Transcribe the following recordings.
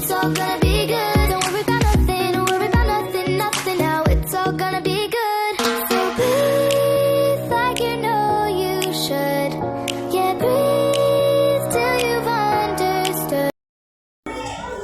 it's all gonna be good. Don't worry about nothing, don't worry about nothing, nothing now. It's all gonna be good. So breathe like you know you should. Yeah, breathe till you've understood.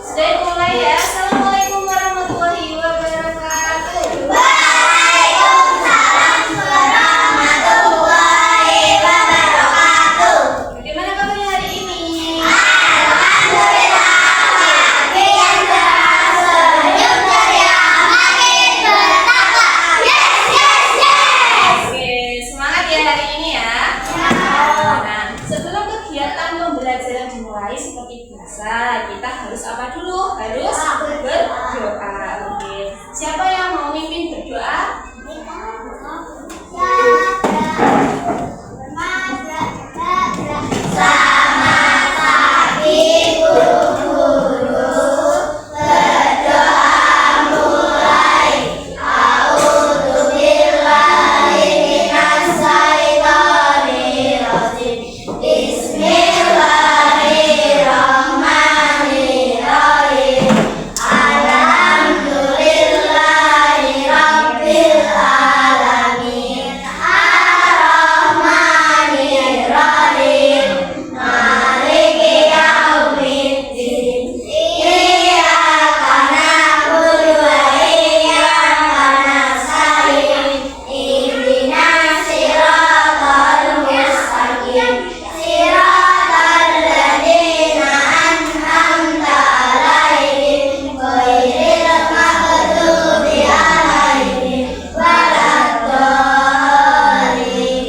Sudah mulai ya. Assalamualaikum warahmatullahi wabarakatuh. Waalaikumsalam warahmatullahi wabarakatuh. Bagaimana kabarnya hari ini? Alhamdulillah, makin cerah, senyum ceria, makin bertakwa. Yes, yes, yes. Oke, semangat ya hari ini ya. Nah, sebelum kegiatan pembelajaran dimulai seperti biasa, kita harus apa dulu? Harus berdoa. Oke. Siapa yang mau mimpin berdoa? Selamat pagi guru-guru, berdoa mulai. A'udzubillahi minasyaitonir rajim. Bismillahirrahmanirrahim. Alhamdulillahi rabbil alamin. Ar-Rahmanir-Rahim. Maliki yaumiddin. Iyyaka na'budu wa iyyaka nasta'in. Ihdinas siratal mustaqim. Siratal ladzina an'amta 'alaihim ghairil maghdubi 'alaihim waladdallin.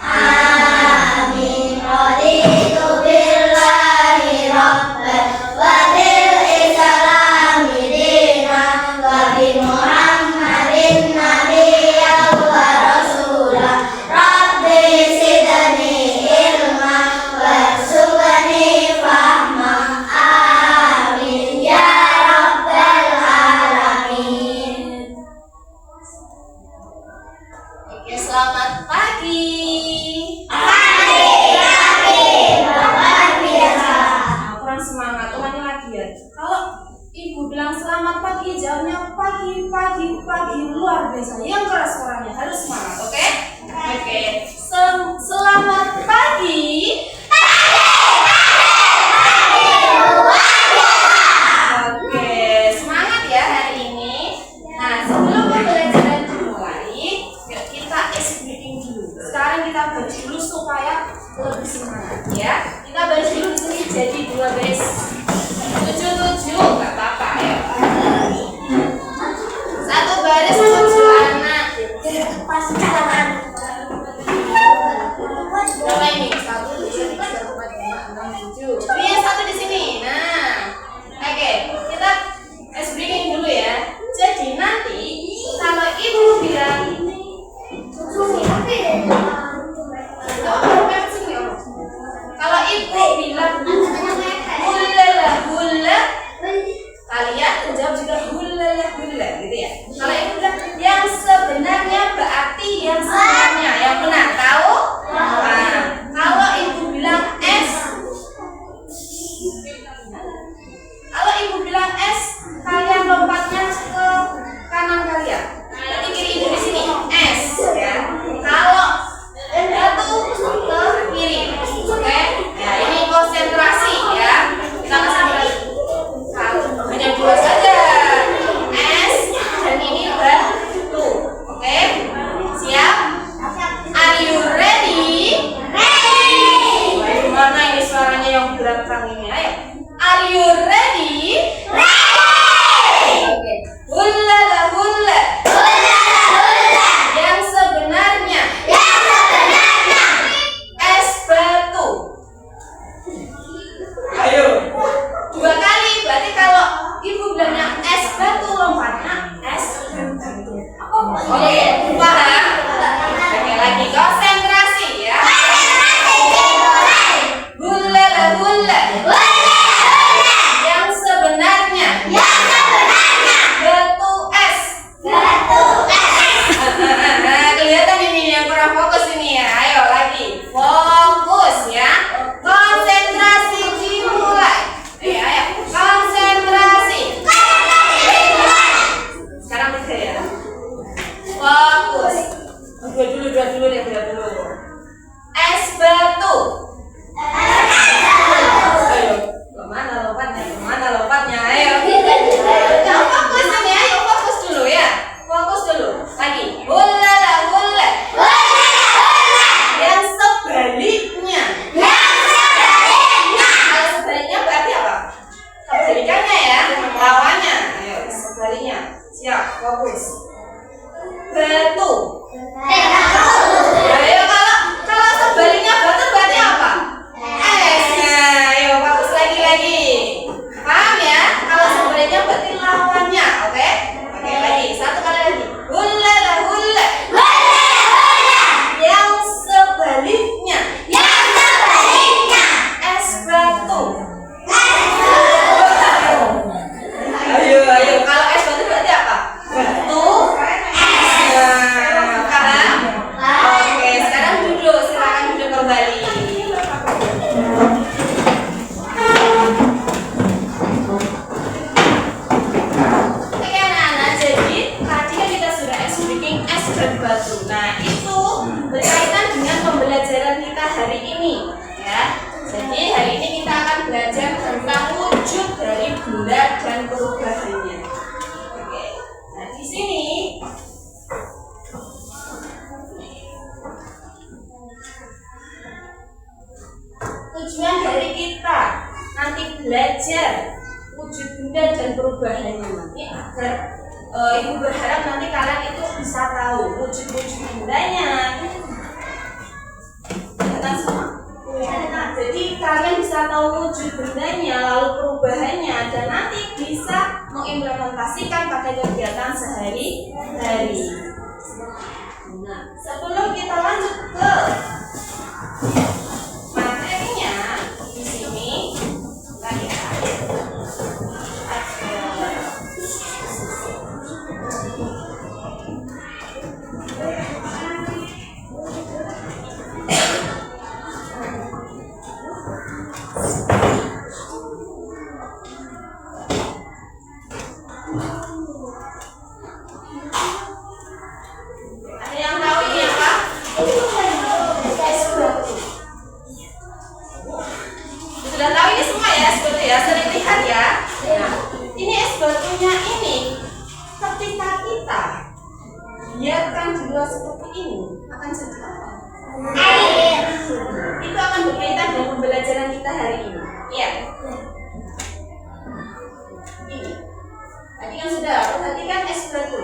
Amin. Raditu billahi rabban wa bil islami dinan wa bi Muhammadin nabiyyan wa rasulah. Rabbi zidni ilma warzuqni fahma. Amin ya rabbal alamin. Oke, selamat pagi. Luar biasa. Nah, kurang semangat, ulangi lagi ya. Kalau ibu bilang selamat pagi, jawabnya pagi, pagi, pagi, luar biasa. Yang keras suaranya harus semangat, oke? Oke. Selamat pagi. Oke, semangat ya hari ini. Nah, sebelum pembelajaran dimulai, yuk kita isi breathing dulu. Sekarang kita baris dulu supaya lebih semangat ya. Kita baris dulu di sini jadi 2 guys. 7 nggak apa-apa ya. 1 baris 7 anak. Pas jalan. Coba ini 1, 2, lompatnya. Ayo. Nah, fokus ini, ayo fokus dulu ya. Fokus dulu. Lagi. Hulala hula. Yang sebaliknya. Kalau sebaliknya berarti apa? Kebalikannya ya, lawannya. Ayo, sebaliknya. Siap, fokus. Batu. Ayo, kalau sebaliknya batu berarti apa? Es. Nah, ayo fokus lagi. Paham ya? Kalau sebaliknya berarti lawannya, oke? Oke, lagi. Satu kali lagi. Hulala hula. Yang sebaliknya. Es batu. Ayo. Kalau es batu berarti apa? Batu. Nah, paham? Oke, sekarang duduk. Silakan duduk kembali. Oke anak-anak, jadi tadi kan kita sudah explaining es dan batu. Nah, itu berkaitan dengan pembelajaran kita hari ini, ya. Jadi hari ini kita akan belajar tentang wujud dari benda dan perubahannya. Oke. Nah, di sini tujuan dari kita nanti belajar wujud benda dan perubahannya nanti agar ibu berharap nanti kalian itu bisa tahu wujud-wujud bendanya. Kelihatan semua? Nah, jadi kalian bisa tahu wujud bendanya lalu perubahannya dan nanti bisa mengimplementasikan pada kegiatan sehari-hari. Nah, sebelum kita lanjut ke materinya, di sini lagi ada yang tahu ini apa? Es batu. Sudah tahu ini semua ya es batu ya, sering lihat ya. Nah, ini es batunya ini ketika kita biarkan di luar seperti ini akan jadi apa? Air. Itu akan berkaitan dengan pembelajaran kita hari ini. Iya. Ini. Tadi kan sudah perhatikan es batu.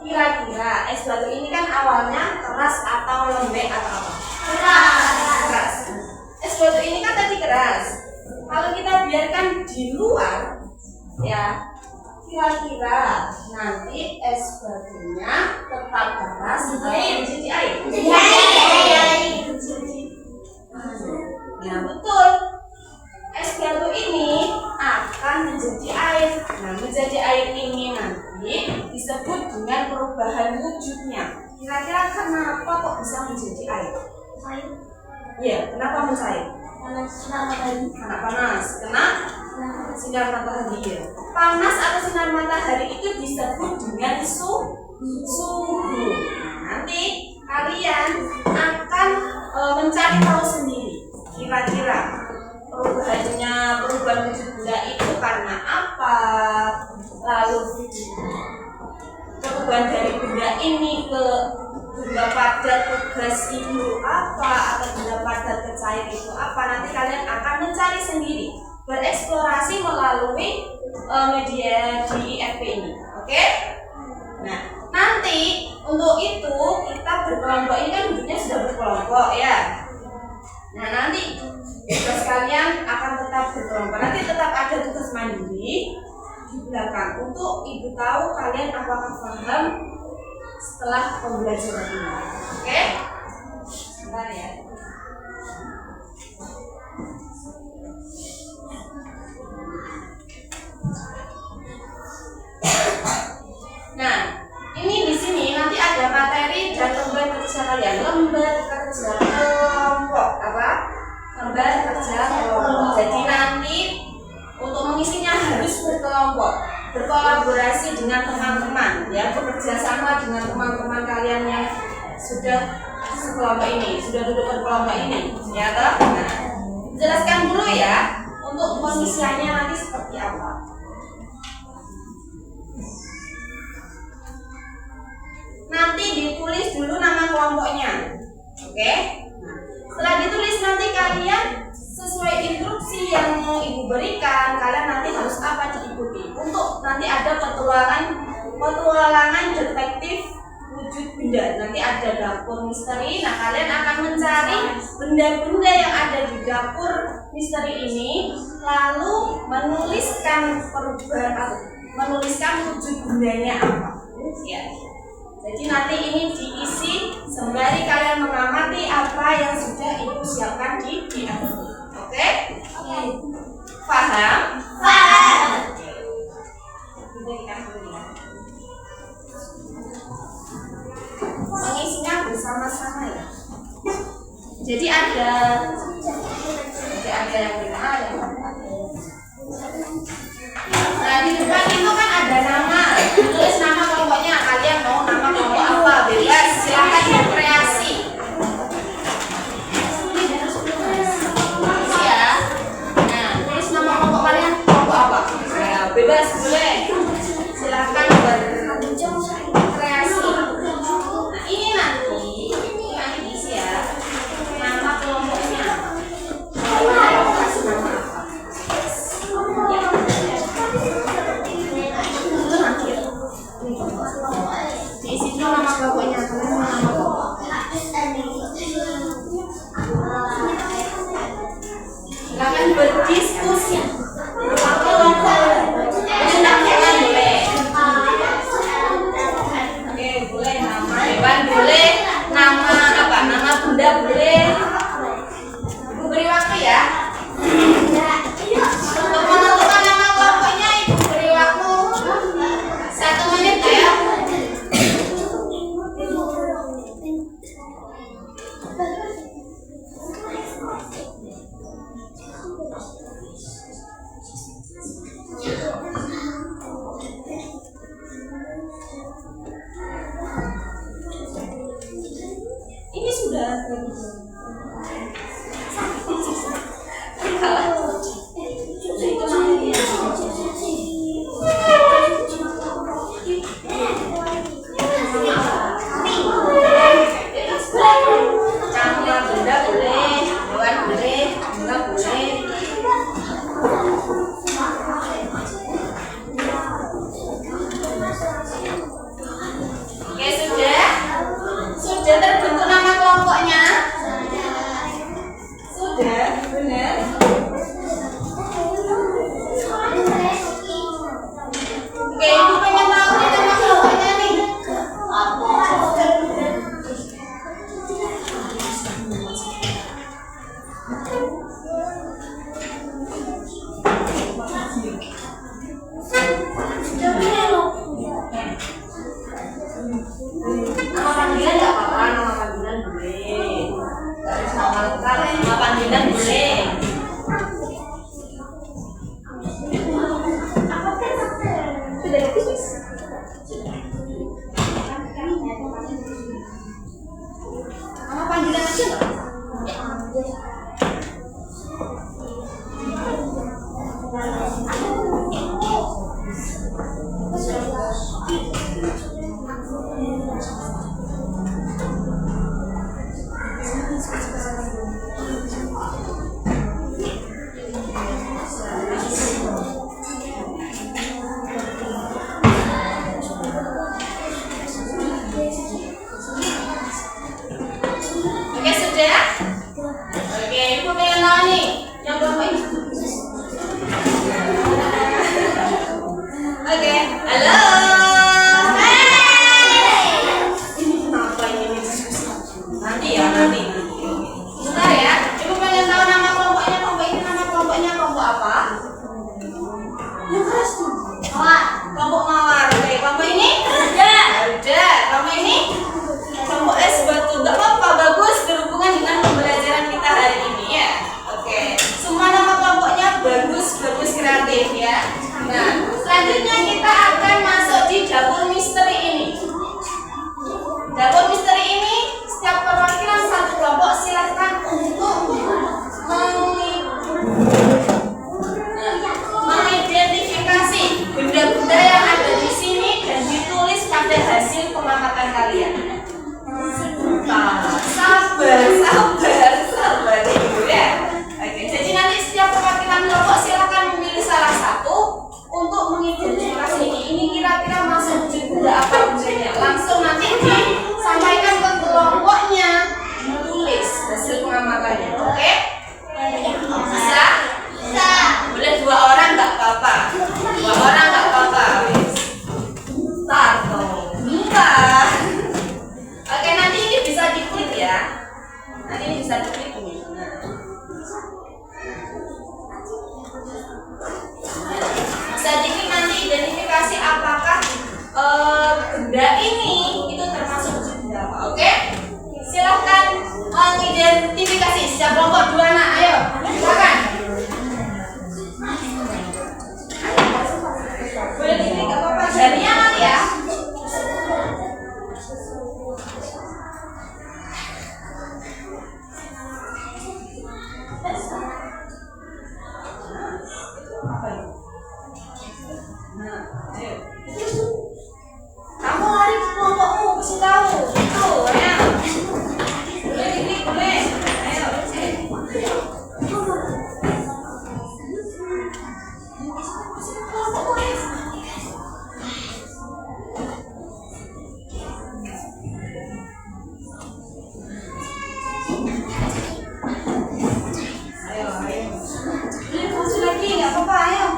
Kira-kira es batu ini kan awalnya keras atau lembek atau apa? Keras. Es batu ini kan tadi keras. Kalau kita biarkan di luar, ya, kira-kira nanti es batunya tetap keras atau menjadi air? Ya betul. Es batu ini akan menjadi air. Nah, menjadi air ini nanti disebut dengan perubahan wujudnya. Kira-kira kenapa kok bisa menjadi air? Iya, kenapa mencair? Karena panas. Kena sinar matahari ya. Panas atau sinar matahari itu disebut dengan suhu. Nah, nanti kalian akan mencari tahu sendiri. Kira-kira perubahan wujud benda itu karena apa? Lalu perubahan dari benda ini ke benda padat ke gas itu apa? Atau benda padat ke cair itu apa? Nanti kalian akan mencari sendiri, bereksplorasi melalui media di FP ini. Oke? Nah, nanti untuk itu kita berkelompok, ini kan wujudnya sudah berkelompok ya. Nah, nanti tugas kalian akan tetap berkelompok. Nanti tetap ada tugas mandiri di belakang untuk ibu tahu kalian apakah paham setelah pembelajaran ini. Oke? Sebentar ya. Nah, ini di sini nanti ada materi dan lembar kerja kalian. Lembar kerja kelompok apa? Lembar kerja kelompok. Jadi nanti untuk mengisinya harus berkelompok, berkolaborasi dengan teman-teman, ya, bekerja sama dengan teman-teman kalian yang sudah sekelompok ini, sudah duduk berkelompok ini, ya toh? Nah, jelaskan dulu ya Untuk pengisiannya nanti seperti apa? Nanti ditulis dulu nama kelompoknya. Oke? Setelah ditulis nanti kalian sesuai instruksi yang mau ibu berikan, kalian nanti harus apa diikuti. Untuk nanti ada petualangan detektif wujud benda. Nanti ada dapur misteri. Nah, kalian akan mencari benda-benda yang ada di dapur misteri ini, lalu menuliskan perubahan atau menuliskan wujud bendanya apa. Ya. Jadi nanti ini diisi sembari kalian mengamati apa yang sudah ibu siapkan di dapur. Oke? Paham? Paham. Mengisinya bersama-sama ya. Jadi ada yang benar, ada. Nah, di depan itu kan ada nama. Tulis nama kelompoknya. Kalian mau nama kelompok apa? Bebas, silahkan berkreasi. Ya. Nah, tulis nama kelompok kalian kelompok apa? Ya, bebas boleh. Silahkan berkreasi. Nah, ini nanti diisi ya. Nama kelompoknya. Kasih nama apa? Diisi dulu nama kelompoknya. Silakan berdiskusi. Jangan boleh. Oke, boleh nama hewan boleh, nama apa? Nama benda boleh. Ibu beri waktu ya. Untuk menentukan nama kelompoknya ibu beri waktu 1 menit ya. Ini sudah nama benda boleh, hewan boleh, bunga boleh. Oke, sudah terbentuk nama kelompoknya? Sudah, benar. Oke, ibu pengen tahu nih nama kelompoknya nih. Nama panggilan nggak apa-apa, nama panggilan boleh. Nggak harus nama lengkap, nama panggilan boleh. Sudah ditulis. Nama panggilan aja nggak? Oke, sudah? Oke, ibu pengen tahu nih yang kelompok ini. Oke, halo. Ini kenapa ini diskusi? Nanti ya, nanti. Sebentar ya, ibu pengen tahu nama kelompoknya. Kelompok ini nama kelompoknya kelompok apa? Yang keras tuh. Kelompok mawar. Oke, kelompok ini? Udah. Kelompok ini? Kelompok es batu. Gak apa-apa, bagus berhubungan dengan pembelajaran kita hari ini ya. Oke, semua nama kelompoknya bagus kreatif ya. Nah, selanjutnya kita akan masuk di dapur misteri ini. Dapur misteri ini setiap perwakilan satu kelompok silahkan untuk ini nanti identifikasi apakah benda ini itu termasuk benda apa. Oke? Silahkan mengidentifikasi setiap kelompok 2 anak. Ayo, silakan. Boleh diklik gak apa-apa, jarinya nanti ya. Nah, ayo. Kamu lari ke kelompokmu, kasih tahu. Itu, ayo. Boleh diklik, boleh. Ayo, boleh masuk lagi, nggak apa-apa, ayo.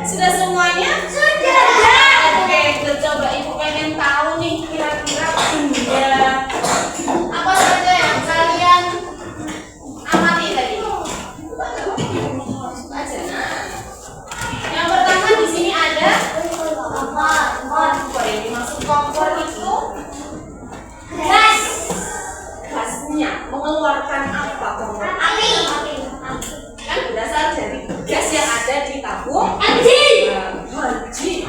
Sudah semuanya? Sudah. Oke, coba ibu pengen tahu nih kira-kira benda apa saja yang kalian amati tadi. Yang pertama di sini ada kompor. Yang dimaksud kompor itu gas. Gasnya mengeluarkan apa kompor? Api. Kan berasal dari gas yang ada di tabung Haji. Haji.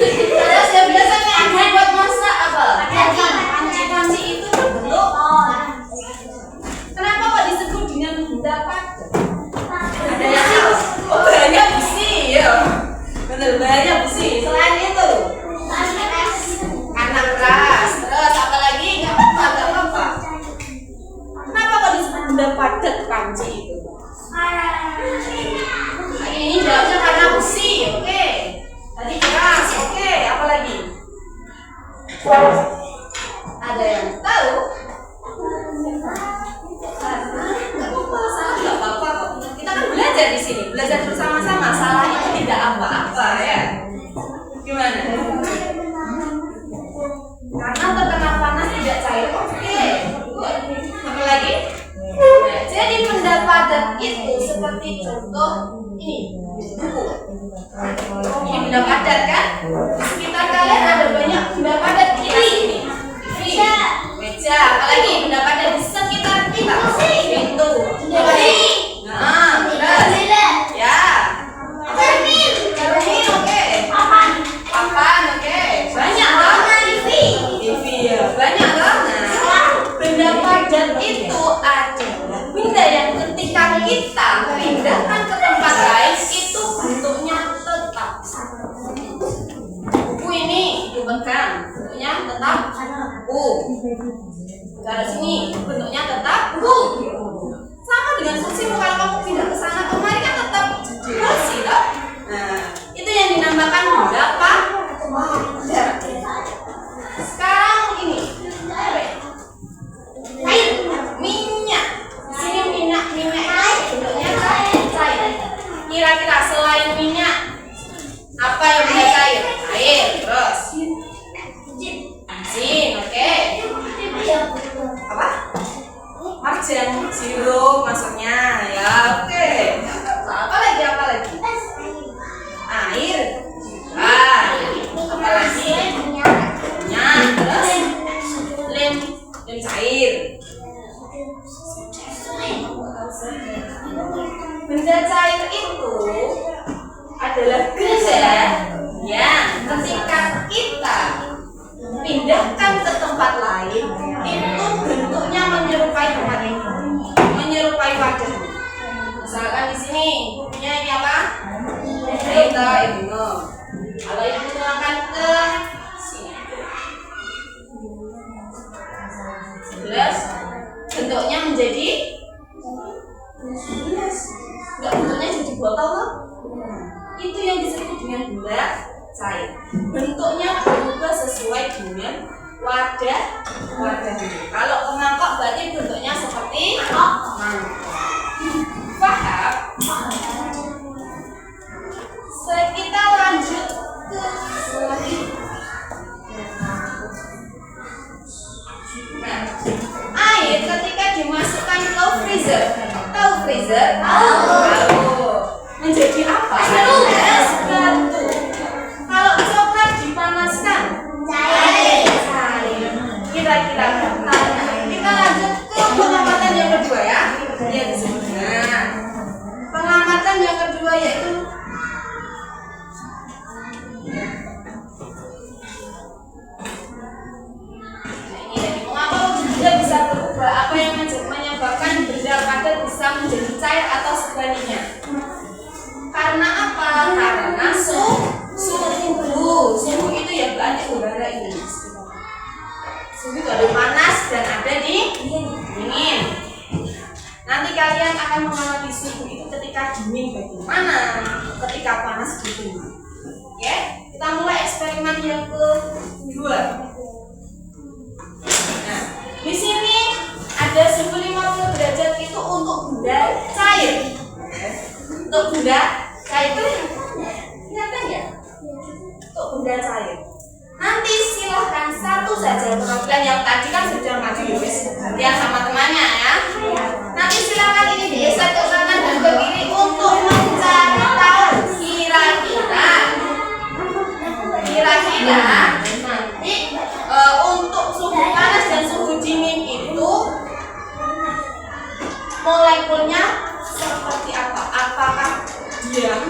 Terus yang biasanya buat masak apa? Panci itu berbentuk. Kenapa kok disebut dengan benda padat? Ada yang tahu? Oh, bahannya besi ya. Betul, bahannya besi. Selain itu anak keras. Terus apa lagi? Nggak apa-apa. Kenapa kok disebut benda padat panci itu? Ini jawabnya karena besi, oke. Tadi keras, oke. Apa lagi? Ada yang tahu? Salah nggak apa-apa kok. Kita kan belajar di sini, belajar bersama-sama. Salah itu tidak apa-apa ya. Gimana? Karena terkena panas tidak cair, oke. Apa lagi? Nah, jadi benda padat itu seperti contoh ini buku. Ini benda padat kan? Di sekitar kalian ada banyak benda padat di sini. Meja. Apalagi benda padat di sekitar kita. Pintu. Nah, terus. Ya. Cermin, oke. Papan, oke. Banyak loh. TV ya. Banyak loh. Nah, benda padat itu adalah benda yang ketika kita pindahkan ke tempat lain itu bentuknya tetap. Buku ini dipegang, bentuknya tetap buku. Dari sini bentuknya tetap buku. Sama dengan kursimu, kalau kamu pindah ke sana kemari kan tetap kursi loh. Nah, itu yang dinamakan benda padat. Sekarang ini air, minyak. Di sini minyak bentuknya cair. Kira-kira selain minyak apa yang benda cair? Air, terus bensin, oke. Apa? Marjan, sirup maksudnya ya, oke. di sini. Bukunya ini apa? Berita Ibnu. Kalau Ibu tuangkan ke sini. Jelas? Bentuknya menjadi enggak, bentuknya jadi botol loh. Itu yang disebut dengan gula cair. Bentuknya berubah sesuai dengan wadah ini. Kalau ke mangkok berarti bentuknya seperti mangkok. Paham? Kita lanjut ke selanjutnya. Nah, air ketika dimasukkan ke freezer, tahu freezer? Tahu. Menjadi apa? Es batu. Kalau coklat dipanaskan, cair. Kira-kira berapa? Kita lanjut ke pengamatan yang kedua ya. Lihat di sini. Nah, pengamatan yang kedua yaitu bisa berubah, apa yang menyebabkan benda padat bisa menjadi cair atau sebaliknya. Karena apa? Karena suhu itu ya berarti udara ini. Suhu itu ada panas dan ada dingin. Nanti kalian akan mengalami suhu itu ketika dingin bagaimana, ketika panas bagaimana. Oke, kita mulai eksperimen yang kedua. Nah, di sini ada suhu 50 derajat itu untuk benda cair. Untuk benda cair itu kelihatan ya? Untuk benda cair. Nanti silahkan satu saja perwakilan yang tadi kan sudah maju ya sama temannya ya. Nanti silahkan ini digeser ke kanan dan ke kiri untuk mencari tahu kira-kira nanti untuk suhu panas dan suhu dingin itu molekulnya seperti apa? Apakah diam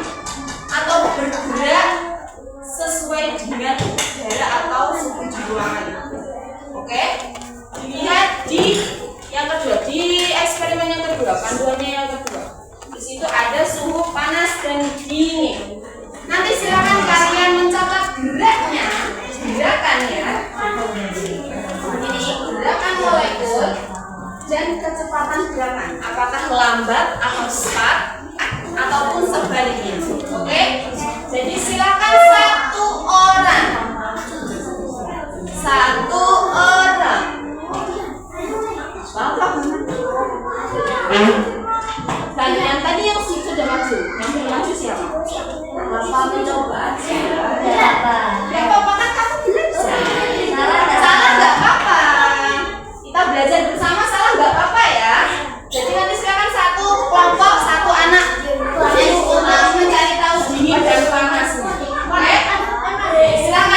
atau bergerak sesuai dengan udara atau suhu di ruangan? Oke? Lihat di yang kedua, di eksperimen yang kedua, panduannya yang kedua. Di situ ada suhu panas dan dingin. Nanti silakan kalian mencatat gerakannya. Ini gerakan molekul dan kecepatan gerakan. Apakah lambat atau cepat ataupun sebaliknya. Oke? Jadi silakan satu orang. Bapak. Dan yang tadi yang sudah maju, yang belum maju siapa? Bapak mencoba aja. Ya Bapak kan kamu belajar. Salah nggak apa-apa. Kita belajar bersama, salah nggak apa-apa ya. Jadi nanti silakan satu kelompok, satu anak yang untuk mencari tahu dingin dan panasnya. Oke? Silakan.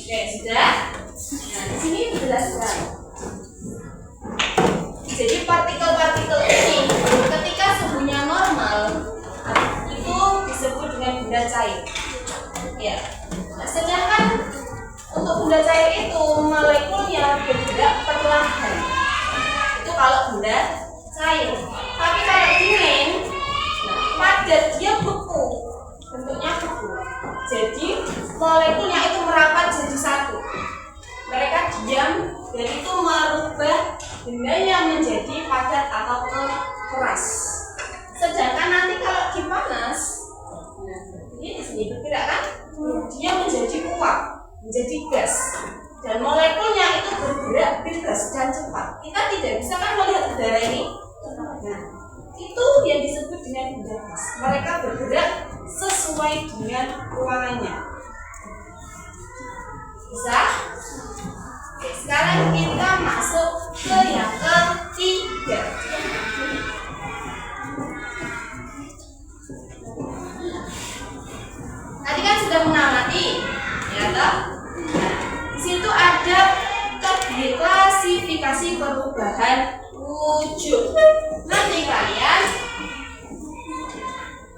Oke, sudah? Nah, di sini dijelaskan. Jadi partikel-partikel ini ketika suhunya normal itu disebut dengan benda cair. Ya. Nah, sedangkan untuk benda cair itu molekulnya bergerak perlahan. Itu kalau benda cair. Tapi kalau dingin, padat, dia beku, bentuknya beku. Jadi molekulnya itu merapat jadi satu. Mereka diam dan itu merubah bendanya menjadi padat atau keras. Sedangkan nanti kalau dipanas, ini di sini bergerak kan? Dia menjadi uap, menjadi gas. Dan molekulnya itu bergerak bebas dan cepat. Kita tidak bisa kan melihat udara ini. Nah, itu yang disebut dengan benda gas. Mereka bergerak sesuai dengan ruangannya. Bisa? Oke, sekarang kita masuk ke yang ketiga. Tadi kan sudah mengamati, ya toh? Nah, di situ ada klasifikasi perubahan wujud. Nanti kalian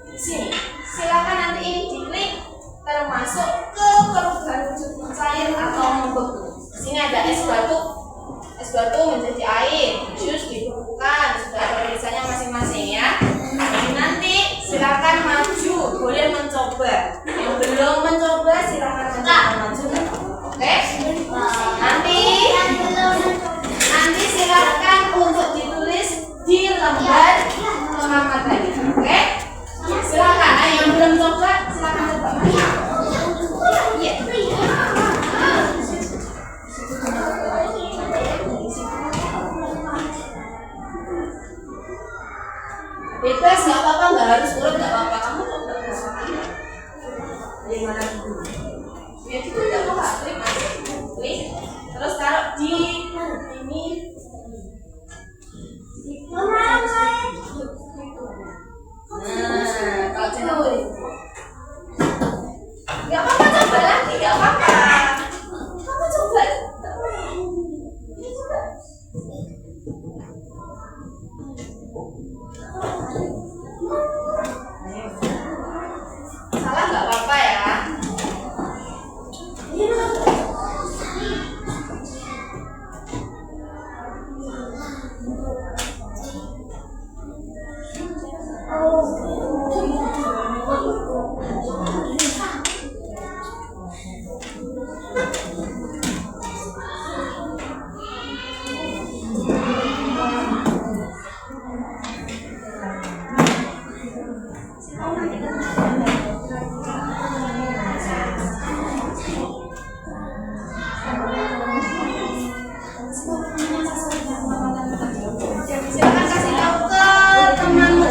di sini, silakan nanti ini diklik termasuk ke perubahan wujud cair atau membeku. Di sini ada es batu menjadi air, jus dibekukan, sudah ada tulisannya masing-masing ya. Jadi nanti silakan maju, boleh mencoba. Yang belum mencoba silakan maju. Oke? Nanti silakan untuk ditulis di lembar pengamatannya. Oke? Silakan. Yang belum coba silakan coba. Iya. Bebas, nggak apa-apa, nggak harus urut, nggak apa-apa. Kamu coba bersama. Dari mana dulu? Ya itu nggak apa-apa. Klik, terus taruh di ini. Nah, kalau channel nggak apa-apa, coba lagi, nggak apa-apa. Kamu coba. Salah nggak apa-apa ya. Silakan kasih tahu ke temanmu.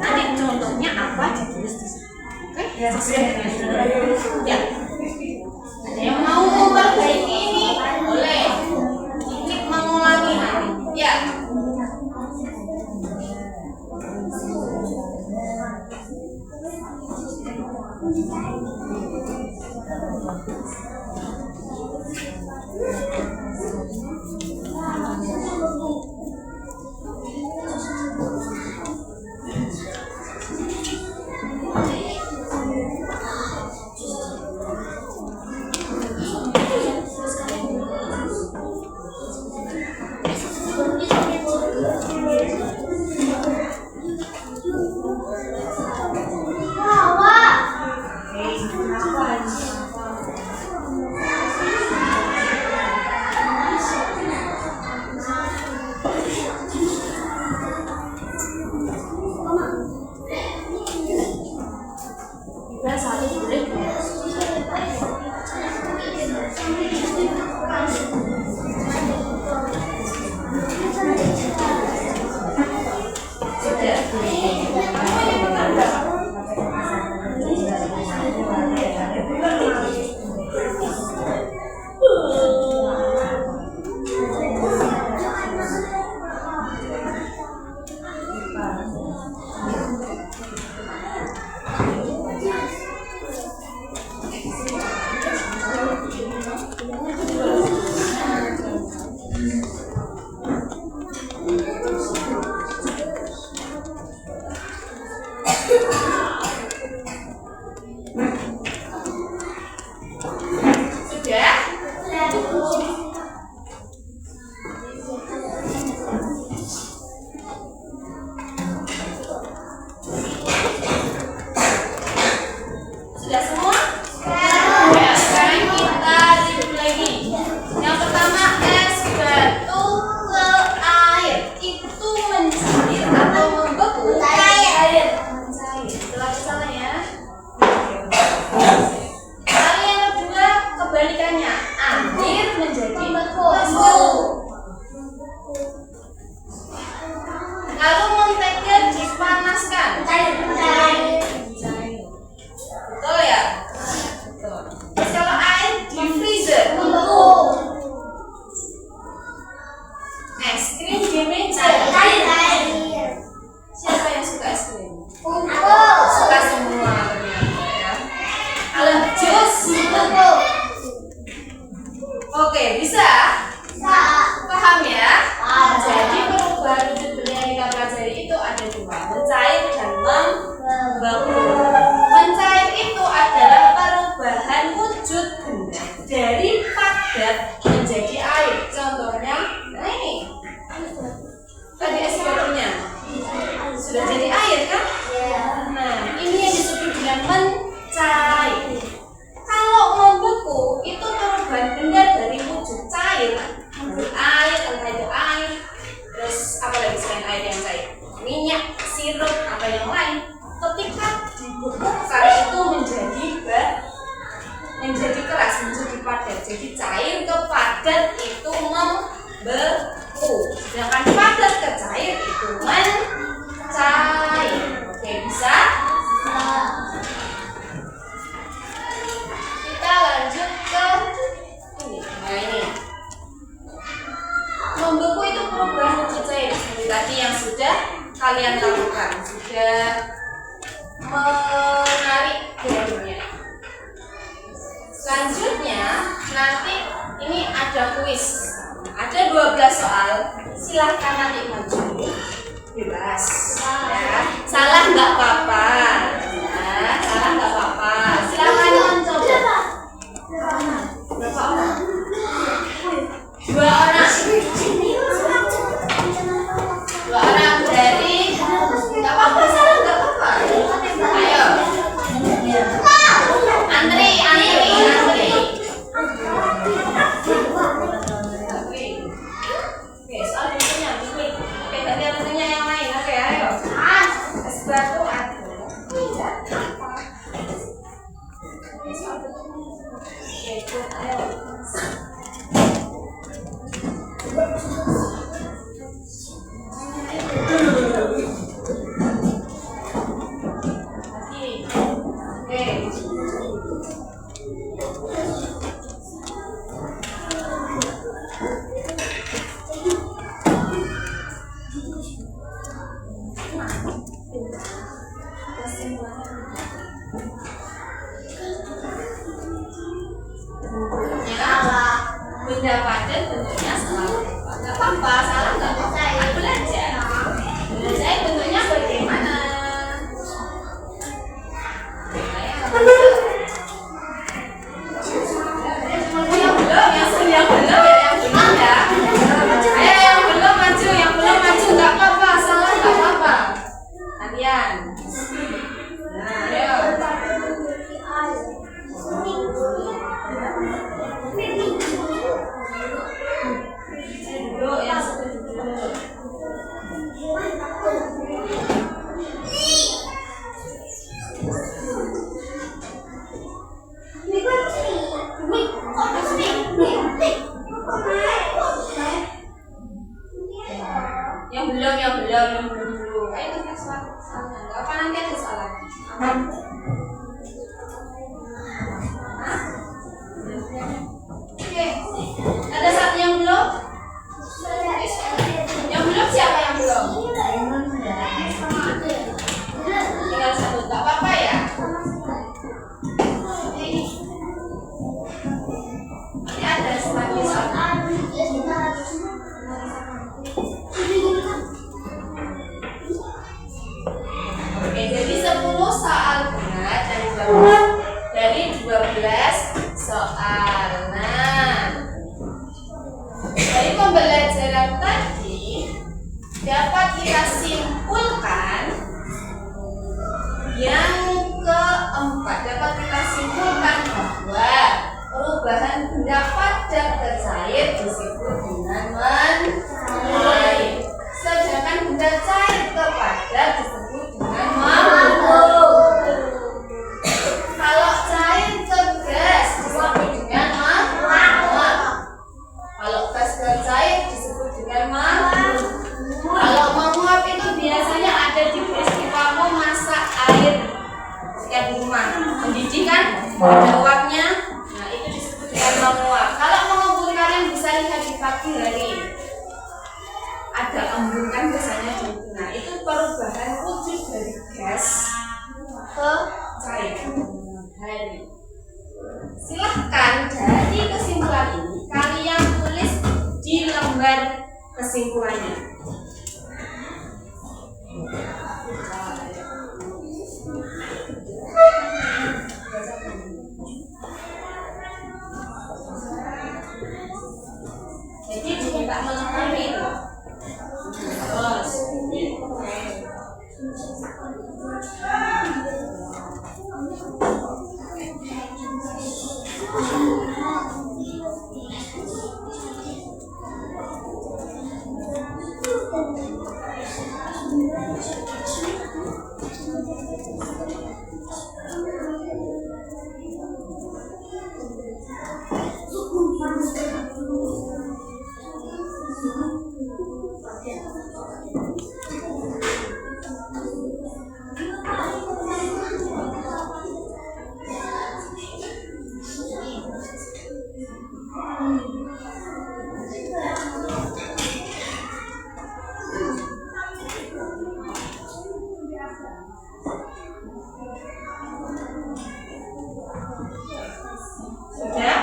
Nanti contohnya apa ditulis di sini. Oke? Ya. Ada yang mau memperbaiki ini boleh. Klik mengulangi nanti. Ya. bisa? Paham ya? Jadi perubahan wujud benda yang kita pelajari itu ada dua, mencair dan membeku. Mencair itu adalah perubahan wujud benda dari padat menjadi air. Contohnya, nah ini tadi es batunya sudah jadi air kan? Nah, ini yang disebut dengan mencair. Kalau membeku itu perubahan benda dari wujud cair, air, entah itu air, terus apa lagi selain air yang cair, minyak, sirup, atau yang lain. Ketika dibekukan itu menjadi keras, menjadi padat. Jadi cair ke padat itu membeku. Sedangkan padat ke cair itu mencair. Oke, bisa? Kita lanjut ke ini. Nah, ini. Membeku itu perubahan wujud cair seperti tadi yang sudah kalian lakukan. Sudah menarik garunya. Selanjutnya nanti ini ada kuis. Ada 12 soal. Silahkan nanti maju. Bebas. Ya. Salah nggak apa-apa. Nah, salah nggak apa-apa. Silahkan mencoba. Berapa orang? 2 orang. 2 orang dari nggak apa-apa, salah nggak apa-apa. Ayo. Antri. Oke, soal berikutnya. Oke, tadi anaknya yang lain. Oke, ayo. Es batu ada. Oke, ayo. Benda padat bentuknya selalu nggak apa-apa, salah nggak apa-apa, belajar bentuknya bagaimana. Yang belum ya. Ayo yang belum maju nggak apa-apa, salah nggak apa-apa. Kalian. Nah, ayo. Yang satu dulu. Yang belum dulu. Ayo kita soalnya. Apa nanti ada soalan? Oke. Ada satu yang belum? Yang belum siapa yang belum? Tinggal satu, gak apa-apa ya? Ini ada lagi soal. Oke, jadi 10 soal berat dari 12 soal. Nah, dari pembelajaran tadi dapat kita simpulkan yang keempat, dapat kita simpulkan bahwa perubahan benda padat ke cair disebut dengan mencair, sedangkan benda cair ke padat disebut dengan membeku. Kalau cair ke gas disebut dengan menguap. Kalau gas ke cair disebut dengan menguap. Kalau menguap itu biasanya ada di peristiwa memasak air kayak di rumah, mendidih kan, ada uapnya. Nah, itu disebut dengan menguap. Kalau mengumpul, kalian bisa lihat di pagi hari ada embun kan biasanya gitu. Nah, itu perubahan wujud dari gas ke cair. Silahkan dari kesimpulan ini kalian gambar kesimpulannya. Jadi juga melengkapi itu. Terus. Sudah?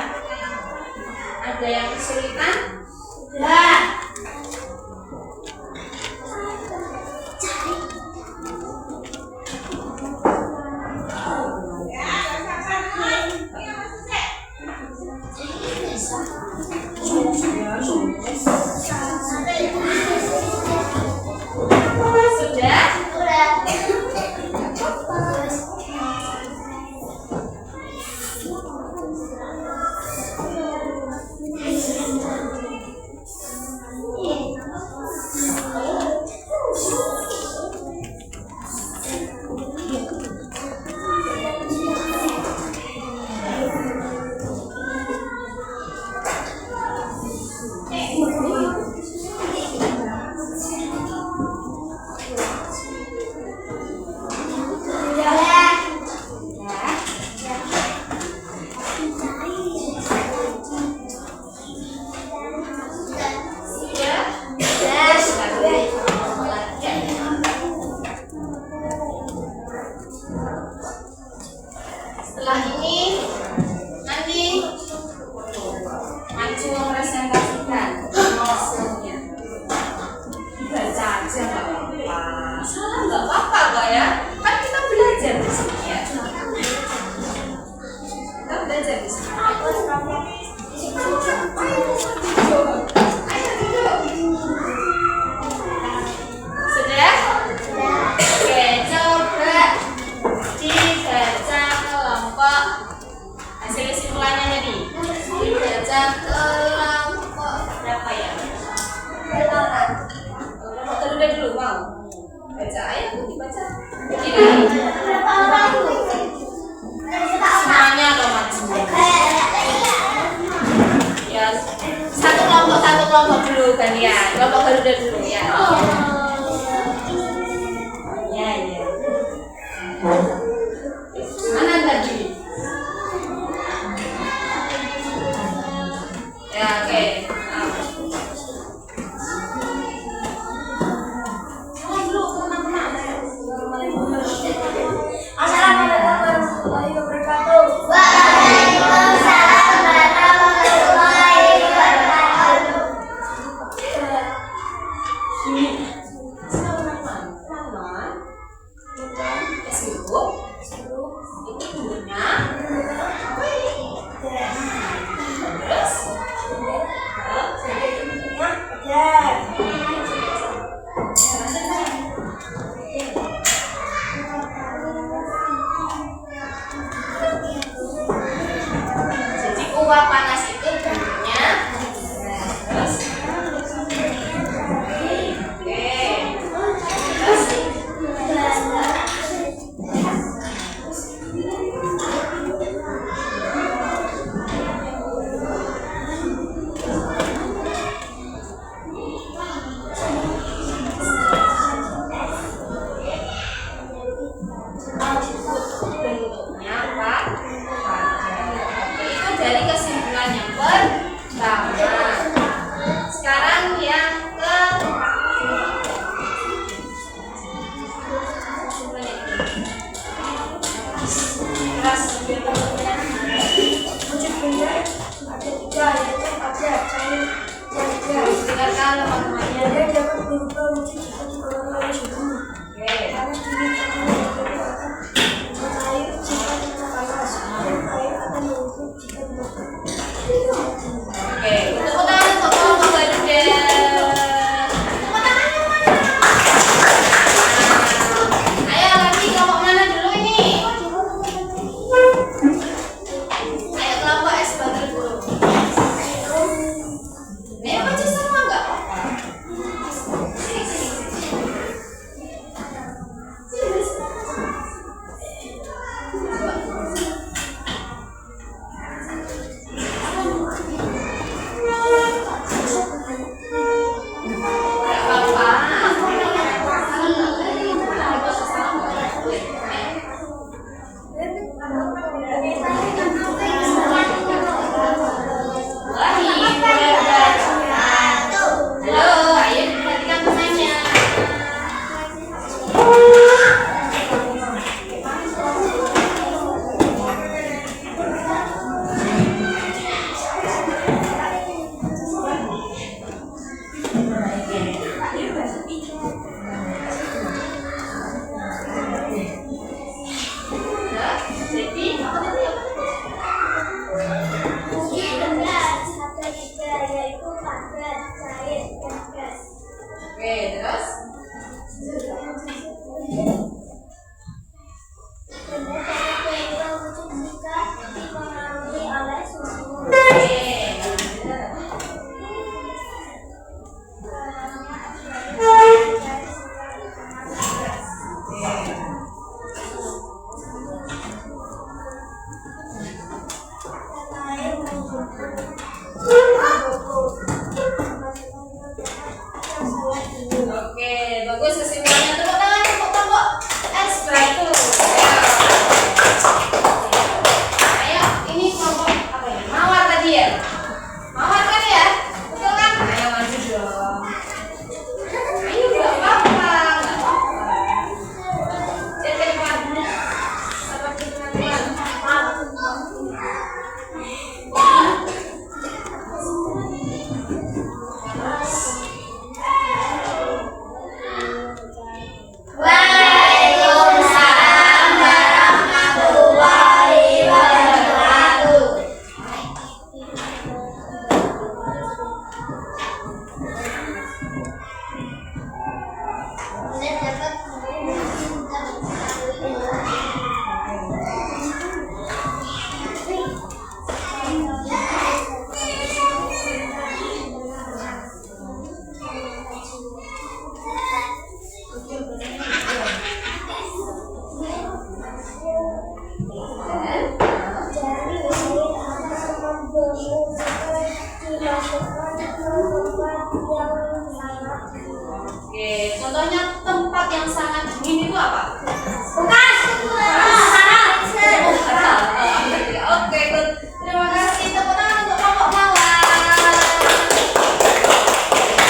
Ada yang kesulitan? Sudah. Setelah ini nanti maju mempresentasikan hasilnya. Baca aja nggak apa-apa. Salah nggak apa-apa kok ya. Kan kita belajar di sini ya. Kita belajar di sini. Ayo duduk. Sudah? Oke, coba dibaca kelompok hasil kesimpulannya tadi. Dibaca kelompok berapa ya? Kelompok Garuda dulu mau baca, ayo dibaca. Ini semuanya atau macam ya, satu kelompok dulu kan ya, kelompok Garuda dulu ya. Ya. Mana tadi? Ya, oke. Assalamualaikum warahmatullahi wabarakatuh. Waalaikumsalam warahmatullahi wabarakatuh. Ini gurunya. Terus? Jadi uap panas itu gurunya. Terus? Oke. Terus? menjelaskan teman-temannya. Dia dapat berupa wujud jika dikelola suhu. Oke. Panas dingin akan menyebabkan air jika tidak panas, dan air akan menggugur jika dibakar. Oke, tepuk tangan untuk kelompok Garuda. Tepuk tangannya mana? Nah, ayo lagi kelompok mana dulu ini? Ayo kelompok S Bater dulu. Ayo baca semua nggak apa-apa. Sini, sini, sini. Sini, nggak apa-apa. Halo, ayo diperhatikan temannya. Jadi, apa tadi? Wujud benda ada tiga, yaitu padat, cair, dan gas. Oke, terus? Benda dapat berubah wujud jika dipengaruhi oleh suhu. Oke. Oke, bagus kesimpulannya. Tepuk tangan untuk kelompok S Batu. Ayo, ini kelompok apa ya? Mawar tadi ya? Mawar kan ya? Betul kan? Ayo maju dong. Ayo, nggak apa-apa, nggak apa-apa. Jadi maju. Seperti teman-teman. Waalaikumsalam warahmatullahi wabarakatuh. Oke, contohnya tempat yang sangat dingin itu apa? Oke, good. Terima kasih. Tepuk tangan untuk kelompok mawar.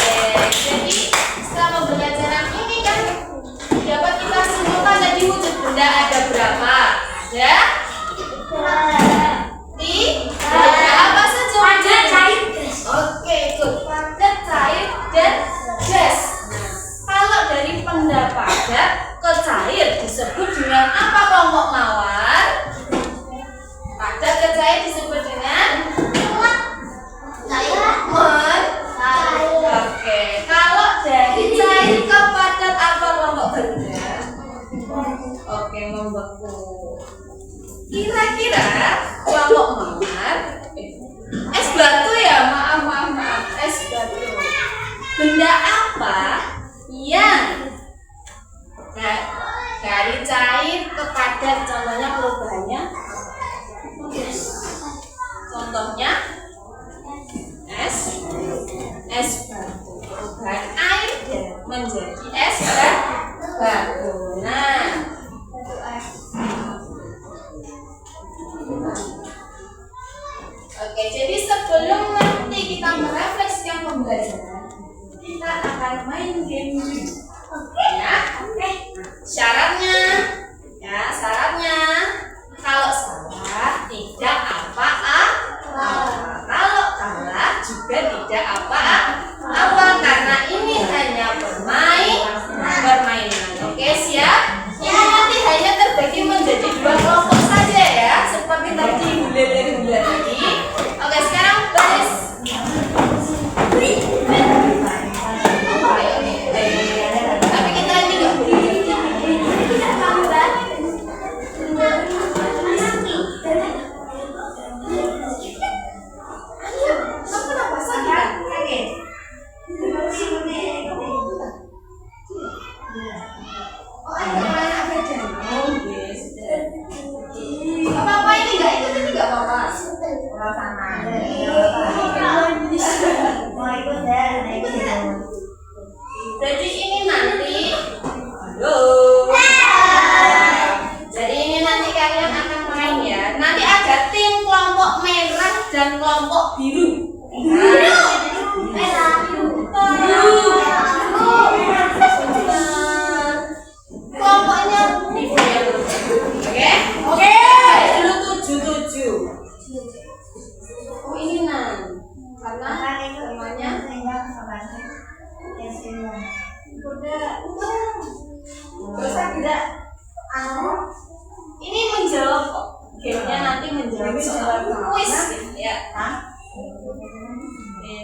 Oke, jadi setelah pembelajaran ini kan dapat kita simpulkan tadi wujud benda ada berapa? Ada? Ada apa saja? Padat, cair, gas. Oke, good. Padat, cair, dan gas. Kalau dari benda padat ke cair disebut dengan apa kelompok mawar? Padat ke cair disebut dengan Oke, kalau dari cair ke padat apa kelompok Garuda? Oke, membeku. Kira-kira kelompok mawar es batu ya, maaf es batu. Benda apa yang dari cair ke padat? Contohnya perubahannya? Contohnya es batu. Perubahan air menjadi es batu. Nah, oke, jadi sebelum nanti kita merefleksikan pembelajaran, kita akan main game dulu. Ya, oke. Syaratnya, kalau salah tidak apa-apa. Kalau kalah juga tidak apa-apa.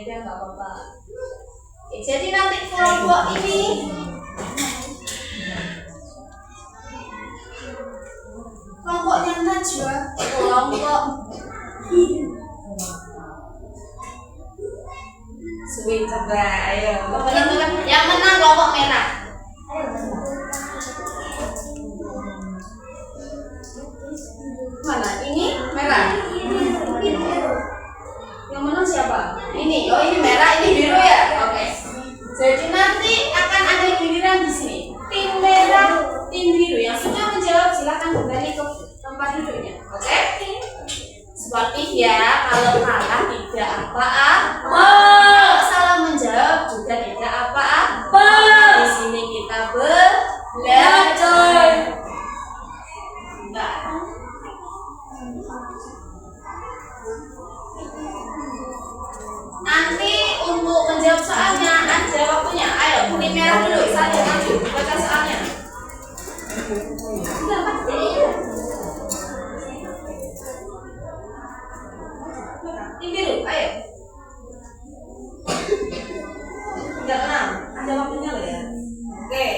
udah nggak apa-apa. Oke, jadi nanti kelompok ini kelompoknya Najwa, kelompok Sweet, coba ayo. Yang menang kelompok merah. Mana? Ini merah. Yang menang siapa? Ini. Oh, ini merah, ini biru ya. Oke. Jadi nanti akan ada giliran di sini. Tim merah, tim biru yang sudah menjawab silakan kembali ke tempat duduknya. Oke? Sportif ya. Kalau kalah tidak apa-apa. Kalau salah menjawab juga tidak apa-apa. Di sini kita belajar. Nah. Nanti untuk menjawab soalnya ada waktunya. Ayo, kuning merah dulu. Satu, nanti baca soalnya. Ini biru, ayo. 36, ada waktunya loh ya. Oke,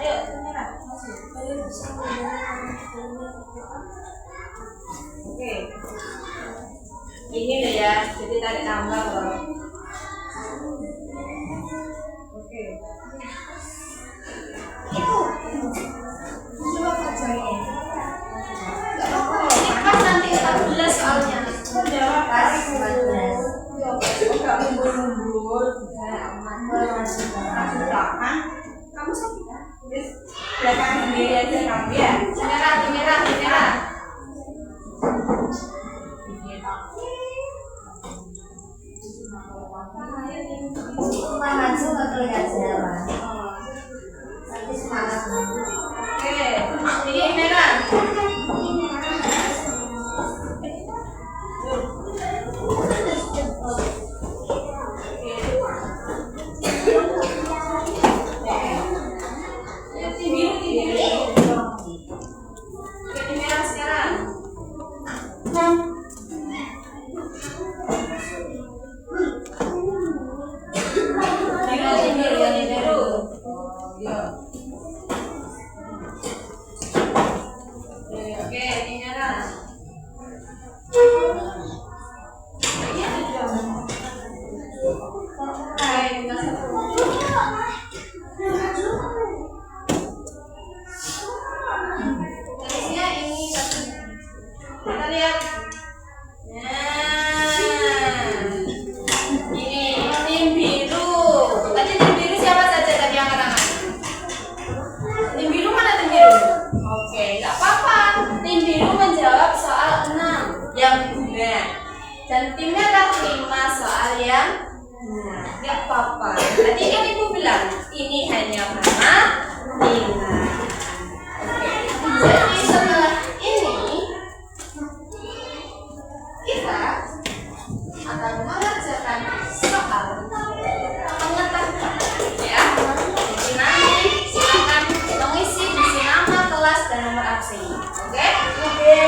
ayo, merah. Oke. Ini deh ya, jadi tarik tambah loh. Oke. Itu. Coba kerjain. Enggak apa-apa. Ini pas nanti 14 soalnya. Jawab pas 14. Enggak mundur-mundur. Aman. Kamu sakit ya? Belakang sendiri aja kamu ya. Merah. Semangat semua terlihat jalan. Tapi semangat. Oke, ini merah. Dan tim merah 5 soal yang nggak apa-apa. Tadi kan ibu bilang ini hanya matematika. Oke. Jadi setelah ini kita akan mengerjakan soal pengetahuan ya. Jadi nanti silakan mengisi isi nama kelas dan nomor absen. Oke? Oke.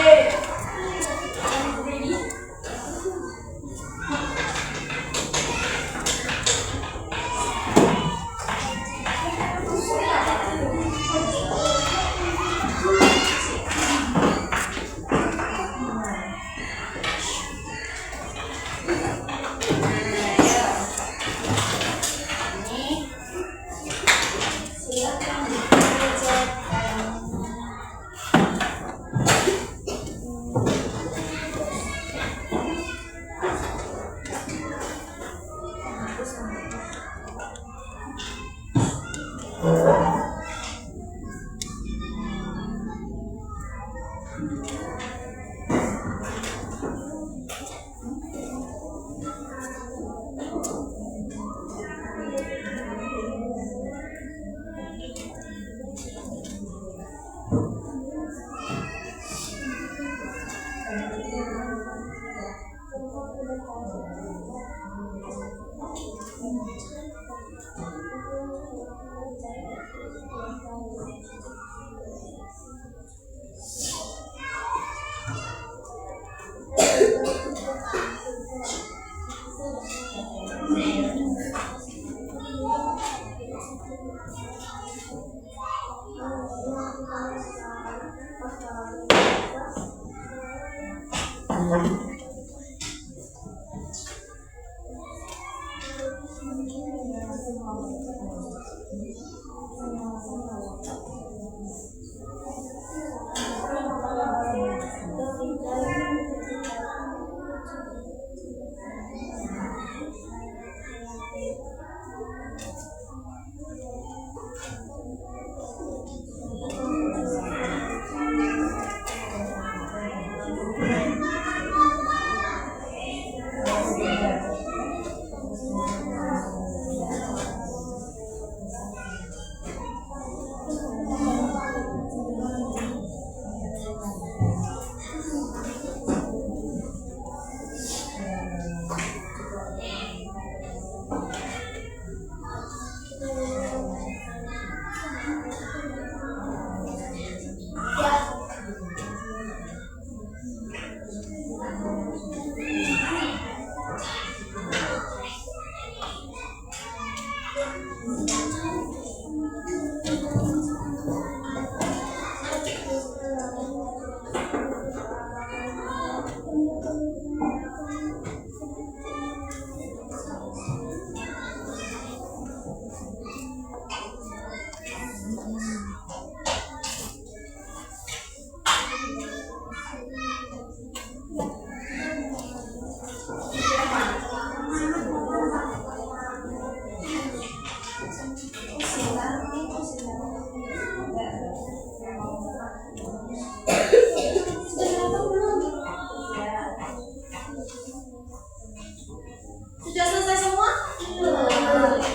Sudah selesai semua? Belum.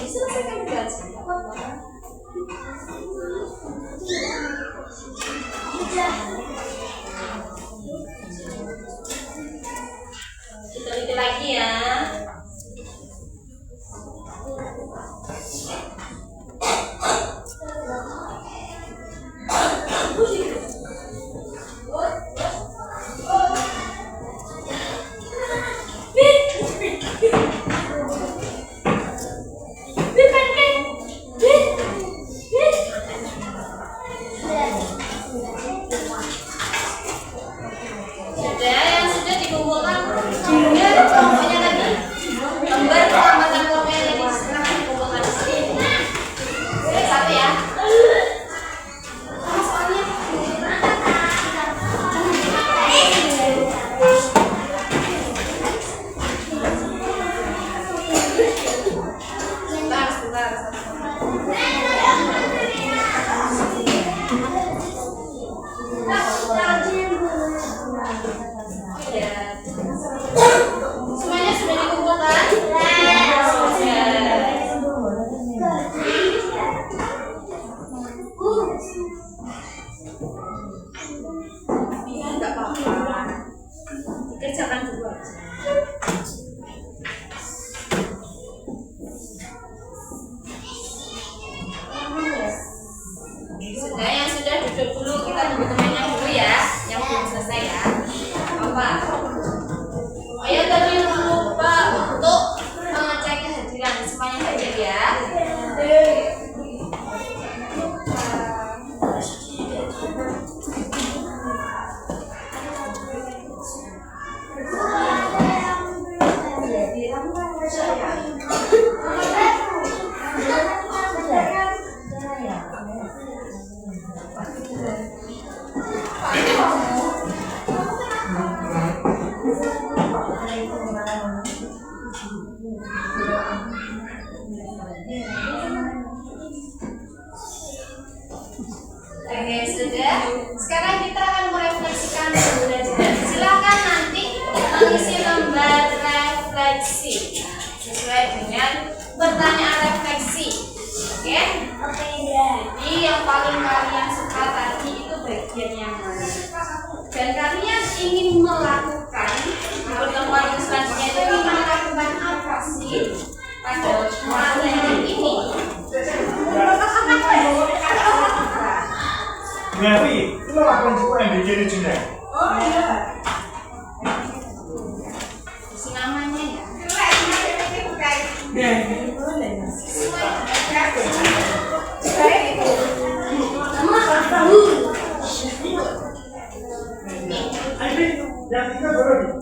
Selesaikan belajar. Kita teliti lagi ya. Semuanya sudah dikumpulkan? Iya, nggak apa-apa. Dikerjakan dulu aja. Sudah, yang sudah duduk dulu, kita tunggu temannya dulu ya, yang belum selesai ya. Apa? Ayo tadi lupa untuk mengecek kehadiran, semuanya hadir ya. Oke, sudah. Sekarang kita akan merefleksikan pembelajaran. Silakan nanti mengisi lembar refleksi sesuai dengan pertanyaan refleksi. Oke? Jadi yang paling kalian suka tadi itu bagian yang mana? Dan kalian ingin melakukan pertemuan selanjutnya itu ingin melakukan apa sih pada materi ini? Nabi, itu lakukan cukup MBC di Cina. Oh iya. Isi namanya ya. Yang tiga baru.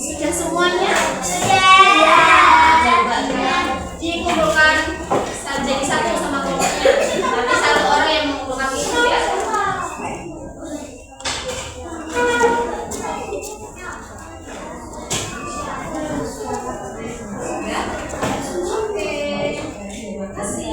Sudah semuanya? Coba dikumpulkan jadi satu sama kelompoknya. Nanti satu orang yang mengumpulkan itu ya. Oke, terima kasih.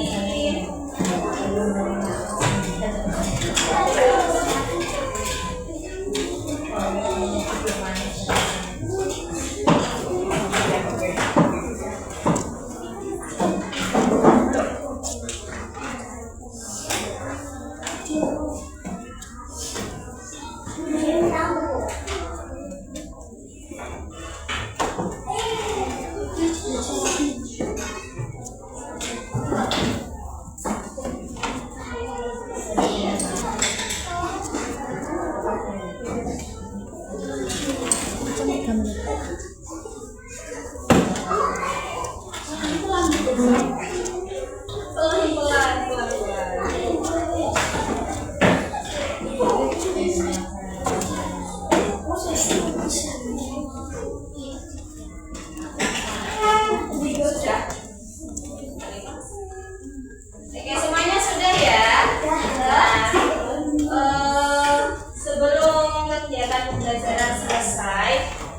Oke, semuanya sudah ya? Sebelum kegiatan pembelajaran selesai,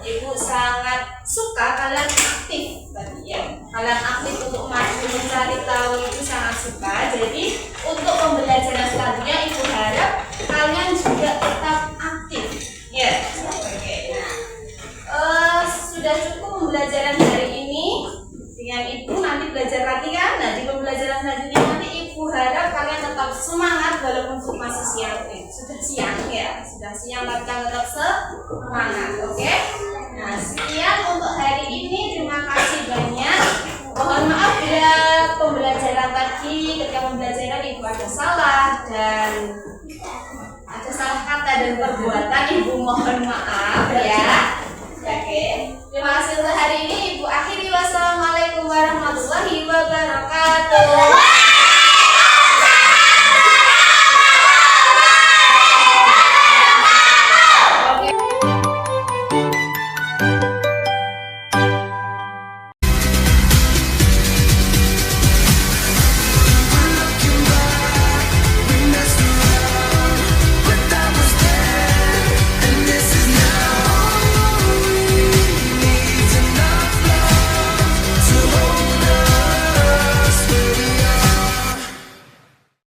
Ibu sangat suka kalian aktif tadi ya. Kalian aktif untuk maju mencari tahu itu sangat suka. Jadi untuk pembelajaran selanjutnya Ibu harap kalian juga tetap aktif. Ya, oke. Nah, sudah cukup pembelajaran hari ini. Dengan Ibu nanti belajar lagi kan? Nah, di pembelajaran selanjutnya nanti Ibu harap kalian tetap semangat walaupun masih siang. Sudah siang ya, sudah siang tapi kalian tetap semangat, oke? Nah, sekian untuk hari ini. Terima kasih banyak. Mohon maaf bila pembelajaran tadi ketika pembelajaran Ibu ada salah dan ada salah kata dan perbuatan, Ibu mohon maaf ya. Oke, terima kasih untuk hari ini. Ibu akhiri. Wassalamualaikum warahmatullahi wabarakatuh.